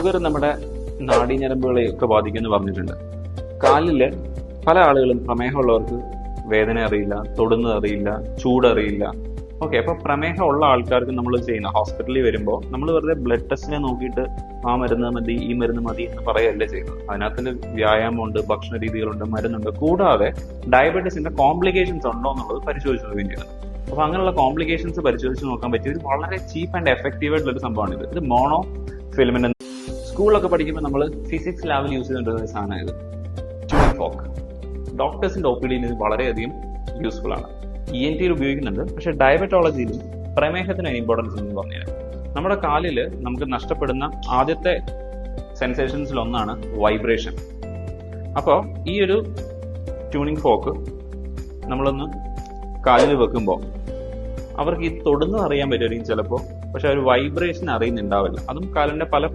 Sugar നമ്മുടെ നാഡീഞരമ്പുകളെ ഒക്കെ ബാധിക്കുമെന്ന് പറഞ്ഞിട്ടുണ്ട്. കാലില് പല ആളുകളും പ്രമേഹമുള്ളവർക്ക് വേദന അറിയില്ല, തൊടുന്നത് അറിയില്ല, ചൂടറിയില്ല. ഓക്കെ, അപ്പൊ പ്രമേഹം ഉള്ള ആൾക്കാർക്ക് നമ്മൾ ചെയ്യുന്ന ഹോസ്പിറ്റലിൽ വരുമ്പോൾ നമ്മൾ വെറുതെ ബ്ലഡ് ടെസ്റ്റിനെ നോക്കിയിട്ട് ആ മരുന്ന് മതി ഈ മരുന്ന് മതി എന്ന് പറയല്ലേ ചെയ്യുന്നത്. അതിനകത്ത് വ്യായാമമുണ്ട്, ഭക്ഷണ രീതികളുണ്ട്, മരുന്നുണ്ട്. കൂടാതെ ഡയബറ്റീസിന്റെ കോംപ്ലിക്കേഷൻസ് ഉണ്ടോ എന്നുള്ളത് പരിശോധിച്ച് നോക്കുകയും ചെയ്യുന്നത്. അപ്പൊ അങ്ങനെയുള്ള കോംപ്ലിക്കേഷൻസ് പരിശോധിച്ച് നോക്കാൻ പറ്റിയ ഒരു വളരെ ചീപ്പ് ആൻഡ് എഫക്റ്റീവ് ആയിട്ടുള്ള ഒരു സംഭവമാണ് ഇത്. ഇത് മോണോ ഫിലമെന്റ്. സ്കൂളിലൊക്കെ പഠിക്കുമ്പോൾ നമ്മൾ ഫിസിക്സ് ലാബിൽ യൂസ് ചെയ്തിട്ടുള്ള ഒരു സാധനം ഇത് ട്യൂണിംഗ് ഫോക്ക്. ഡോക്ടേഴ്സിന്റെ ഒപ്പീനിയൻ ഇത് വളരെയധികം യൂസ്ഫുൾ ആണ്. ENT ഉപയോഗിക്കുന്നുണ്ട്, പക്ഷെ ഡയബറ്റോളജിയിലും പ്രമേഹത്തിന് ഇമ്പോർട്ടൻസ് എന്ന് പറഞ്ഞാൽ നമ്മുടെ കാലില് നമുക്ക് നഷ്ടപ്പെടുന്ന ആദ്യത്തെ സെൻസേഷൻസിൽ ഒന്നാണ് വൈബ്രേഷൻ. അപ്പോൾ ഈ ഒരു ട്യൂണിംഗ് ഫോക്ക് നമ്മളൊന്ന് കാലിൽ വെക്കുമ്പോൾ അവർക്ക് ഈ തൊടുന്നത് അറിയാൻ പറ്റുമായിരിക്കും ചിലപ്പോൾ, പക്ഷെ ഒരു വൈബ്രേഷൻ അറിയുന്നുണ്ടാവില്ല. അതും കാലിന്റെ പല